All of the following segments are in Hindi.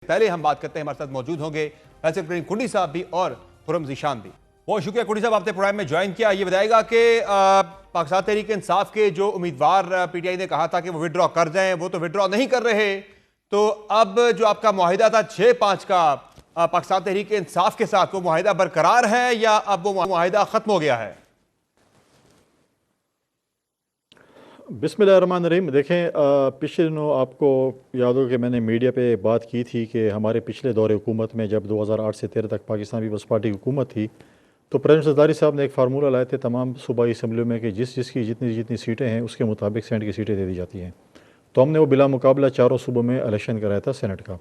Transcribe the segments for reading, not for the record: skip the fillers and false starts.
पहले हम बात करते हैं, हमारे साथ मौजूद होंगे फैसल करीम कुंडी साहब भी और खुरम ज़ीशान भी। बहुत शुक्रिया कुंडी साहब, आपने प्रोग्राम में ज्वाइन किया। ये बताएगा कि पाकिस्तान तहरीक इंसाफ के जो उम्मीदवार पीटीआई ने कहा था कि वो विड्रॉ कर जाएं, वो तो विड्रॉ नहीं कर रहे, तो अब जो आपका मुआहिदा था 6-5 का पाकिस्तान तहरीक इंसाफ के साथ, वो मुआहिदा बरकरार है या अब वो मुआहिदा खत्म हो गया है? बिस्मिल्लाहिर्रहमानिर्रहीम। देखें, पिछले दिनों आपको याद हो कि मैंने मीडिया पे बात की थी कि हमारे पिछले दौरे हुकूमत में जब 2008 से 13 तक पाकिस्तान पीपल्स पार्टी की हुकूमत थी, तो प्रेसिडेंट ज़रदारी साहब ने एक फार्मूला लाए थे तमाम सूबाई असम्बलियों में कि जिसकी जितनी जितनी सीटें हैं उसके मुताबिक सेनेट की सीटें दे दी जाती हैं। तो हमने वो बिला मुकाबला चारों सूबों में इलेक्शन कराया था सेनेट का।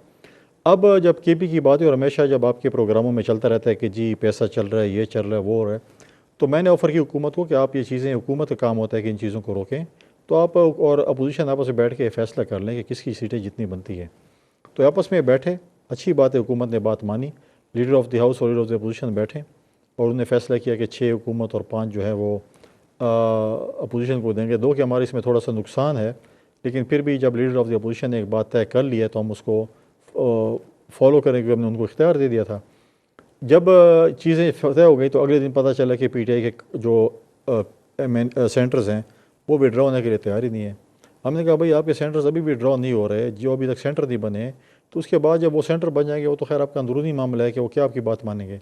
अब जब KP की बात है, और हमेशा जब आपके प्रोग्रामों में चलता रहता है कि जी पैसा चल रहा है, ये चल रहा है, वो हो रहा है, तो मैंने ऑफ़र की हुकूमत को कि आप ये चीज़ें, हुकूमत का काम होता है कि इन चीज़ों को रोकें, तो आप और अपोजिशन आपस में बैठ के फ़ैसला कर लें कि किसकी सीटें जितनी बनती है। तो आपस में बैठे, अच्छी बात है, हुकूमत ने बात मानी, लीडर ऑफ़ द हाउस और लीडर ऑफ़ द अपोजिशन बैठे और उन्होंने फ़ैसला किया कि 6 हुकूमत और 5 जो है वो अपोजिशन को देंगे। दो कि हमारे इसमें थोड़ा सा नुकसान है, लेकिन फिर भी जब लीडर ऑफ़ द अपोजिशन ने एक बात तय कर ली है तो हम उसको फॉलो करेंगे। हमने उनको इख्तियार दे दिया था। जब चीज़ें तय हो गई तो अगले दिन पता चला कि PTI के जो सेंटर्स हैं वो विड्रॉ होने के लिए तैयार ही नहीं है। हमने कहा भाई आपके सेंटर्स अभी विड्रॉ नहीं हो रहे, जो अभी तक सेंटर नहीं बने, तो उसके बाद जब वो सेंटर बन जाएंगे वो तो खैर आपका अंदरूनी मामला है कि वो क्या आपकी बात मानेंगे।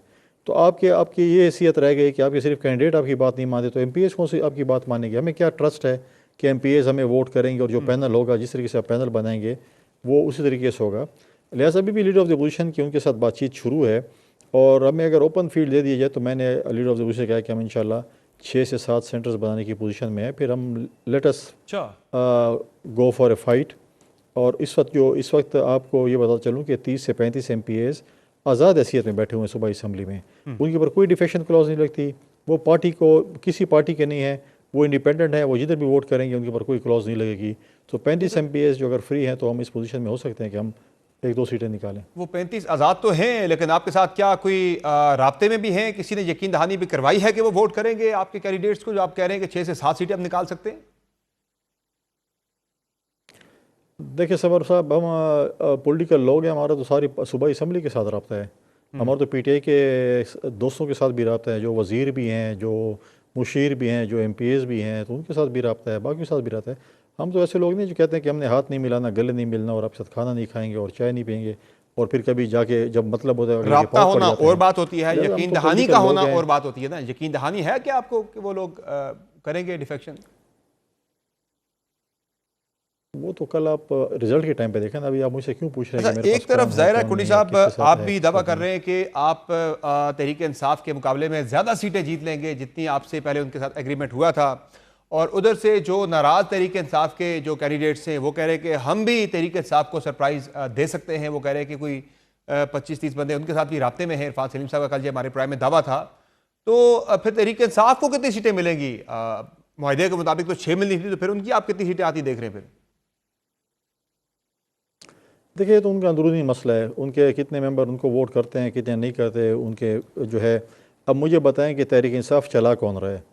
तो आपकी ये हैसियत रह गई कि आपके सिर्फ कैंडिडेट आपकी बात नहीं मानते, तो MPs कौन सी आपकी बात मानेंगे? हमें क्या ट्रस्ट है कि MPs हमें वोट करेंगे और जो पैनल होगा, जिस तरीके से आप पैनल बनाएंगे वो उसी तरीके से होगा। लिहाजा अभी भी लीडर ऑफ़ द अपोजिशन की उनके साथ बातचीत शुरू है और हमें अगर ओपन फील्ड दे दिया जाए तो मैंने लीडर ऑफ़ द अपोजिशन कहा कि हम इंशाल्लाह 6 से 7 सेंटर्स बनाने की पोजीशन में है। फिर हम let's go for a fight. और इस वक्त आपको ये बता चलूँ कि 30 से 35 MPs आज़ाद हैसियत में बैठे हुए हैं सूबाई असम्बली में। उनके ऊपर कोई डिफेक्शन क्लॉज नहीं लगती, वो पार्टी को किसी पार्टी के नहीं है, वो इंडिपेंडेंट है, वो जिधर भी वोट करेंगे उनके ऊपर कोई क्लॉज नहीं लगेगी। तो 35 MPs जो अगर फ्री हैं तो हम इस पोजीशन में हो सकते हैं कि हम 1-2 सीटें निकालें। वो 35 आज़ाद तो हैं, लेकिन आपके साथ क्या कोई राब्ते में भी हैं? किसी ने यकीन दहानी भी करवाई है कि वो वोट करेंगे आपके कैंडिडेट्स को, जो आप कह रहे हैं कि 6 से 7 सीटें हम निकाल सकते हैं? देखिए सबर साहब, हम पॉलिटिकल लोग हैं, हमारा तो सारी सूबाई असम्बली के साथ रब्ता है। हमारा तो PTI के दोस्तों के साथ भी रब्ता है, जो वज़ीर भी हैं, जो मुशीर भी हैं, जो MPs भी हैं, तो उनके साथ भी रब्ता है, बाकी के साथ भी रब्ता है। हम तो ऐसे लोग नहीं जो कहते हैं कि हमने हाथ नहीं मिलाना, गले नहीं मिलना और आपके साथ खाना नहीं खाएंगे और चाय नहीं पियेंगे और फिर कभी जाके जब मतलब होता है राब्ता होना और बात होती है, हम यकीन तो दहानी का पॉलिटिकल होना लोग हैं। और बात होती है ना। यकीन दहानी है कि आपको कि वो लोग करेंगे डिफेक्शन? वो तो कल आप रिजल्ट के टाइम पे देखें ना। अभी आप मुझसे क्यों पूछ रहे हैं कि अच्छा, मेरे पास एक तरफ कौन है ज़ाहिर है कौन कुंडी नहीं है, साहब, किसके साथ आप है भी किसके दावा साथ कर नहीं। रहे हैं कि आप तहरीक इंसाफ के मुकाबले में ज़्यादा सीटें जीत लेंगे जितनी आपसे पहले उनके साथ एग्रीमेंट हुआ था, और उधर से जो नाराज़ तहरीक इंसाफ के जो कैंडिडेट्स हैं वो कह रहे हैं कि हम भी तहरीक इंसाफ को सरप्राइज़ दे सकते हैं। वो कह रहे हैं कि कोई 25-30 बंदे उनके साथ भी राब्ते में हैं। इरफान सलीम साहब का कल ये हमारे प्रोग्राम में दावा था। तो फिर तहरीक इंसाफ को कितनी सीटें मिलेंगी? मुआहदे के मुताबिक तो 6 मिलनी थी, तो फिर उनकी आप कितनी सीटें आती देख रहे हैं फिर? देखिए, तो उनका अंदरूनी मसला है, उनके कितने मेंबर उनको वोट करते हैं, कितने नहीं करते, उनके जो है। अब मुझे बताएं कि तहरीक इंसाफ चला कौन रहा है?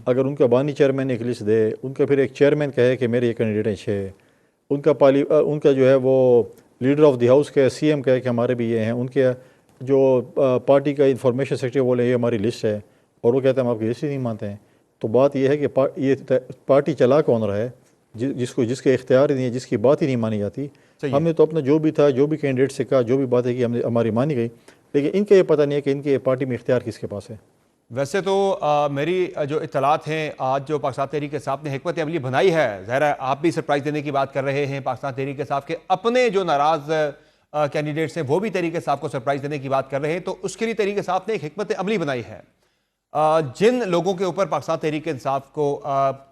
अगर उनका बानी चेयरमैन एक लिस्ट दे, उनका फिर एक चेयरमैन कहे कि मेरे ये कैंडिडेट हैं 6, उनका जो है वो लीडर ऑफ़ द हाउस के CM कहे कि हमारे भी ये हैं, उनके जो पार्टी का इंफॉर्मेशन सेक्रेटरी बोले ये हमारी लिस्ट है, और वो कहते हैं हम आपकी लिस्ट ही नहीं मानते हैं। तो बात यह है कि ये पार्टी चला कौन रहा है, जिसके इख्तियार ही नहीं है, जिसकी बात ही नहीं मानी जाती। हमने तो अपना जो भी था, जो भी कैंडिडेट से कहा, जो भी बातें की, हमने हमारी मानी गई, लेकिन इनका ये पता नहीं है कि इनके पार्टी में इख्तियार किसके पास है। वैसे तो मेरी जो इत्तलात हैं, आज जो पाकिस्तान तहरीक इंसाफ ने हिकमत अमली बनाई है, ज़ाहिर है आप भी सरप्राइज़ देने की बात कर रहे हैं। पाकिस्तान तहरीक इंसाफ के अपने जो नाराज़ कैंडिडेट्स हैं वो भी तहरीक इंसाफ को सरप्राइज़ देने की बात कर रहे हैं। तो उसके लिए तहरीक इंसाफ ने एक हिकमत अमली बनाई है। जिन लोगों के ऊपर पाकिस्तान तहरीक इंसाफ को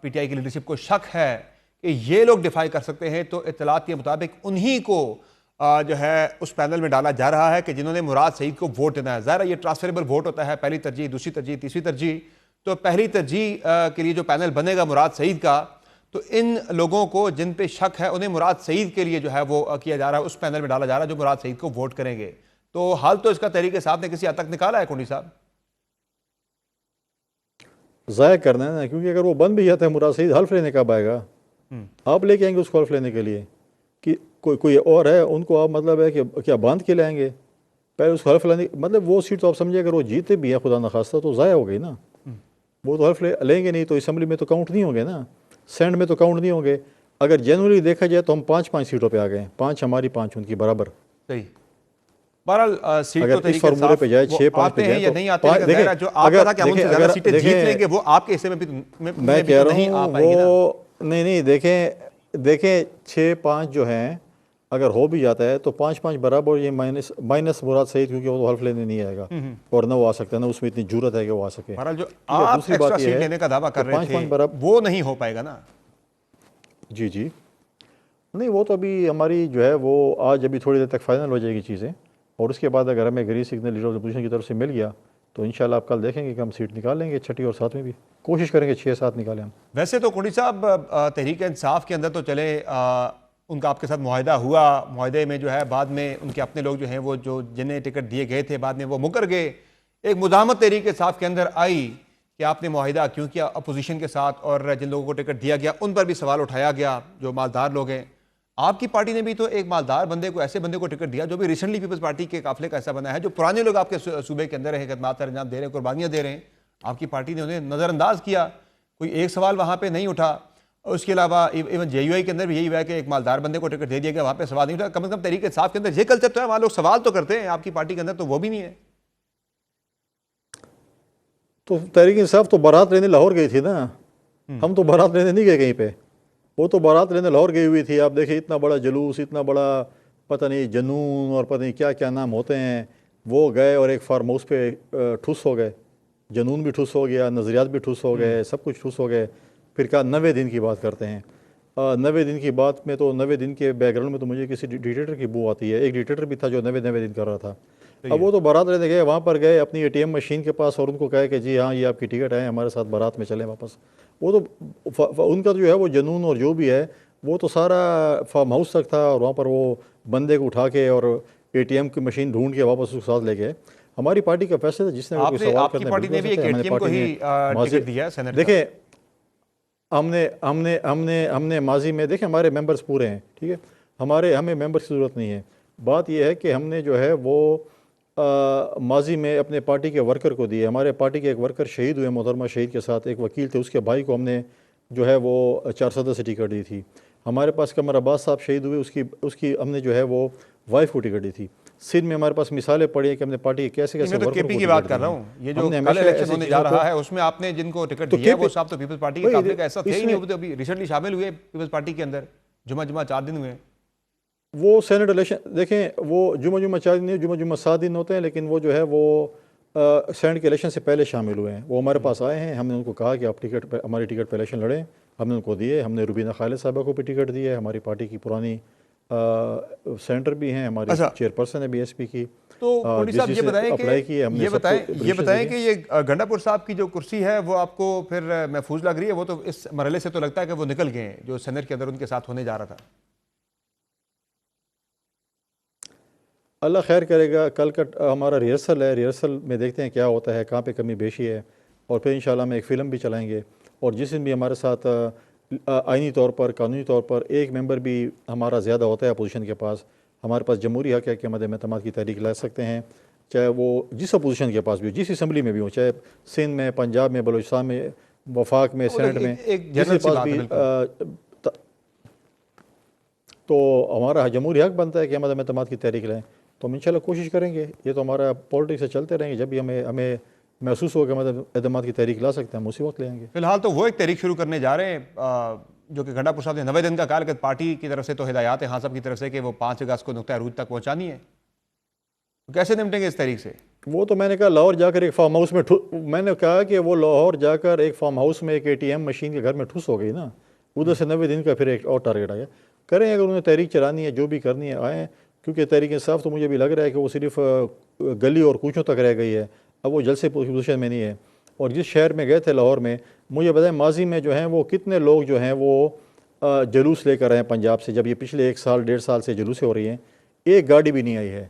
PTI की लीडरशिप को शक है कि ये लोग डिफाई कर सकते हैं, तो इत्तलात के मुताबिक उन्हीं को जो है उस पैनल में डाला जा रहा है कि जिन्होंने मुराद सईद को वोट देना है। ज़ाहिर है ये ट्रांसफरेबल वोट होता है, पहली तरजीह, दूसरी तरजीह, तीसरी तरजीह। तो पहली तरजीह के लिए जो पैनल बनेगा मुराद सईद का, तो इन लोगों को जिन पे शक है उन्हें मुराद सईद के लिए जो है वो किया जा रहा है, उस पैनल में डाला जा रहा है जो मुराद सईद को वोट करेंगे। तो हाल तो इसका तहरीक इंसाफ ने किसी हद तक निकाला है कुंडी साहब। ज़ाया करना है ना, क्योंकि अगर वो बंद भी जाता है मुराद सईद, हल्फ लेने कब आएगा? आप लेके आएंगे उसको हल्फ लेने के लिए कि कोई और है, उनको आप मतलब है कि क्या बांध के लाएंगे? पहले उसको हल्फ लाने, मतलब वो सीट तो आप समझिए अगर वो जीते भी हैं खुदा न खास्ता तो ज़ाया हो गई ना। वो तो हल्फ लेंगे नहीं तो असम्बली में तो काउंट नहीं होंगे ना, सेंड में तो काउंट नहीं होंगे। अगर जनरली देखा जाए तो हम 5-5 सीटों पे आ गए हैं, 5 हमारी 5 उनकी बराबर। सही। बहरहाल सीट तो अगर इस तरीके फार्मूले इंसाफ पे जाए वो 6-5 पे आते हैं जाए या तो नहीं आते, लेकिन देखें, ज़ाहिर है जो आपका था कि हम देखें उनसे ज़्यादा सीटें जीत लेंगे, देखें वो आपके हिस्से में भी मैं भी कह तो रहा नहीं आ हूँ पाएंगी ना। वो नहीं, देखें 6-5 जो हैं अगर हो भी जाता है तो 5-5 बराबर, ये माइनस माइनस मुराद सही, क्योंकि वो तो हल्फ लेने नहीं आएगा और ना वो आ सकता है, ना उसमें इतनी जरूरत है कि वो आ सके। बहरहाल जो ठीक है, आप दूसरी एक्स्ट्रा बात ये सीट है लेने का दावा कि कर रहे 5-5 थे बराबर। वो नहीं हो पाएगा ना। जी जी, नहीं वो तो अभी हमारी जो है वो आज अभी थोड़ी देर तक फाइनल हो जाएगी चीज़ें, और उसके बाद अगर हमें green signal leader of opposition की तरफ से मिल गया तो इंशाल्लाह आप कल देखेंगे कि हम सीट निकाल लेंगे, छठी और सातवीं भी कोशिश करेंगे 6-7 निकालें हम। वैसे तो कुंडी साहब तहरीक इंसाफ के अंदर तो चले उनका आपके साथ मुआहिदा हुआ, मुआहिदे में जो है बाद में उनके अपने लोग जो हैं वो जो जिन्हें टिकट दिए गए थे बाद में वो मुकर गए। एक मुदामत तहरीक इंसाफ के अंदर आई कि आपने मुआहिदा क्यों किया अपोजिशन के साथ, और जिन लोगों को टिकट दिया गया उन पर भी सवाल उठाया गया जो मालदार लोग हैं। आपकी पार्टी ने भी तो एक मालदार बंदे को, ऐसे बंदे को टिकट दिया जो भी रिसेंटली पीपल्स पार्टी के काफिले का हिस्सा बना है, जो पुराने लोग आपके सूबे के अंदर हैं, खदमात अंजाम दे रहे हैं, कुर्बानियां दे रहे हैं। आपकी पार्टी ने उन्हें नज़रअंदाज किया, कोई एक सवाल वहाँ पे नहीं उठा। उसके अलावा इवन JUI के अंदर भी यही हुआ है कि एक मालदार बंदे को टिकट दे दिया गया, वहाँ पे सवाल नहीं उठा। कम से कम तहरीक इंसाफ के अंदर ये कल्चर तो है, वहाँ लोग सवाल तो करते हैं, आपकी पार्टी के अंदर तो वो भी नहीं है। तो तहरीक इंसाफ तो बारात लेने लाहौर गई थी ना, हम तो बारात लेने नहीं गए कहीं पे, वो तो बारात लेने लाहौर गई हुई थी। आप देखिए इतना बड़ा जुलूस, इतना बड़ा पता नहीं जनून और पता नहीं क्या क्या नाम होते हैं, वो गए और एक फार्म हाउस पे ठुस हो गए, जनून भी ठुस हो गया, नज़रियात भी ठुस हो गए, सब कुछ ठुस हो गए। फिर कहा 90 दिन की बात करते हैं। 90 दिन की बात में तो 90 दिन के बैकग्राउंड में तो मुझे किसी डिक्टेटर की बू आती है। एक डिक्टेटर भी था जो 90 दिन कर रहा था। अब वो तो बारात लेने गए, वहाँ पर गए अपनी ATM मशीन के पास और उनको कहे कि जी हाँ ये आपकी टिकट है, हमारे साथ बारात में चलें वापस। वो तो उनका जो है वो जनून और जो भी है वो तो सारा फार्म हाउस तक था, और वहाँ पर वो बंदे को उठा के और ATM की मशीन ढूंढ के वापस उसके साथ ले गए। हमारी पार्टी का फैसला था, जिसने कोई आपने सवाल आपकी करना पार्टी ने बिल्कुल भी एक सकता है। हमारी ATM को पार्टी ही ने माजी टिकट दिया है सेनेट का। देखें, हमने हमने हमने हमने माजी में देखें हमारे मेंबर्स पूरे हैं, ठीक है, हमें मेंबर्स की ज़रूरत नहीं है। बात यह है कि हमने जो है वो माजी में अपने पार्टी के वर्कर को दिए। हमारे पार्टी के एक वर्कर शहीद हुए, मोहतरमा शहीद के साथ एक वकील थे, उसके भाई को हमने जो है वो 4 से टिकट दी थी। हमारे पास कमर अब्बास साहब शहीद हुए, उसकी हमने जो है वो वाइफ को टिकट दी थी। सिंध में हमारे पास मिसालें पड़ी हैं कि हमने पार्टी के कैसे कैसे मैं तो वर्कर KP को की टिकट बात दी कर रहा हैं। हूँ, ये जो हमने कल हमेशा इलेक्शन ऐसी होने जा चीज़ों रहा को है उसमें आपने जिनको टिकट तो दिया है वो KP साहब तो पीपल्स पार्टी के वही काफिले का ऐसा थे ही नहीं, इसमें वो तो अभी रिसेंटली शामिल हुए पीपल्स पार्टी के अंदर, जुमा 4 दिन हुए। वो सेनेट इलेक्शन देखें, वो जुमा 4 दिन, जुमा 7 दिन होते हैं, लेकिन वो जो है वो सेनेट के इलेक्शन से पहले शामिल हुए हैं। वो हमारे पास आए हैं, हमने उनको कहा कि आप टिकट पे हमारी टिकट पे इलेक्शन लड़ें, हमने उनको दिए। हमने रुबीना खालिद साहबा को भी टिकट दी है, हमारी पार्टी की पुरानी सेनेटर भी हैं, हमारी अच्छा, चेयरपर्सन है BSP की। तो कोटी साहब ये बताएं अप्लाई की है हमने, ये बताएं सबको ये रजिस्टर बताएं दिए। कि ये गंडापुर साहब की जो कुर्सी है वो आपको फिर महफूज लग रही है? वो तो इस मरहले से तो लगता है कि वो निकल गए हैं जो सेनेट के अंदर उनके साथ होने जा रहा था। अल्लाह खैर करेगा। कल का हमारा रिहर्सल है, रिहर्सल में देखते हैं क्या होता है, कहाँ पे कमी बेशी है, और फिर इंशाल्लाह हम एक फ़िल्म भी चलाएंगे। और जिस दिन भी हमारे साथ आइनी तौर पर, कानूनी तौर पर एक मेंबर भी हमारा ज़्यादा होता है अपोजिशन के पास, हमारे पास जमहूरी हक़ है कि हम अदम की तहरीक ला सकते हैं, चाहे वो जिस अपोजिशन के पास भी हो, जिस असम्बली में भी हो, चाहे सिंध में, पंजाब में, बलूचिस्तान में, वफाक में, सेनेट में, जिसके पास भी तो हमारा जमहूरी हक़ बनता है कि हम अदम की तहरीक लें। तो हम इंशाल्लाह कोशिश करेंगे, ये तो हमारा पॉलिटिक्स से चलते रहेंगे। जब भी हमें महसूस होगा कि हम अदम की तहरीक ला सकते हैं, हम उसी वक्त लेंगे। फिलहाल तो वो एक तहरीक शुरू करने जा रहे हैं जो कि गंडापुर साहब ने 90 दिन का कहा, पार्टी की तरफ से तो हिदायत है हाँ साहब की तरफ से कि वो 5 अगस्त को नुक्ता अरूज तक पहुँचानी है। तो कैसे निपटेंगे इस तहरीक से? वो तो मैंने कहा लाहौर जाकर एक फार्म हाउस में मैंने कहा कि वो लाहौर जाकर एक फार्म हाउस में एक ATM मशीन के घर में ठुस हो गई ना, उधर से 90 दिन का फिर एक और टारगेट आया। करें, अगर उन्हें तहरीक चलानी है, जो भी करनी है आएँ, क्योंकि तहरीक इंसाफ तो मुझे भी लग रहा है कि वो सिर्फ गली और कूचों तक रह गई है, अब वो जलसे पोजीशन में नहीं है। और जिस शहर में गए थे लाहौर में, मुझे बताएं माजी में जो हैं वो कितने लोग जो हैं वो जुलूस लेकर आए पंजाब से। जब ये पिछले 1 साल 1.5 साल से जुलूसें हो रही हैं, एक गाड़ी भी नहीं आई है।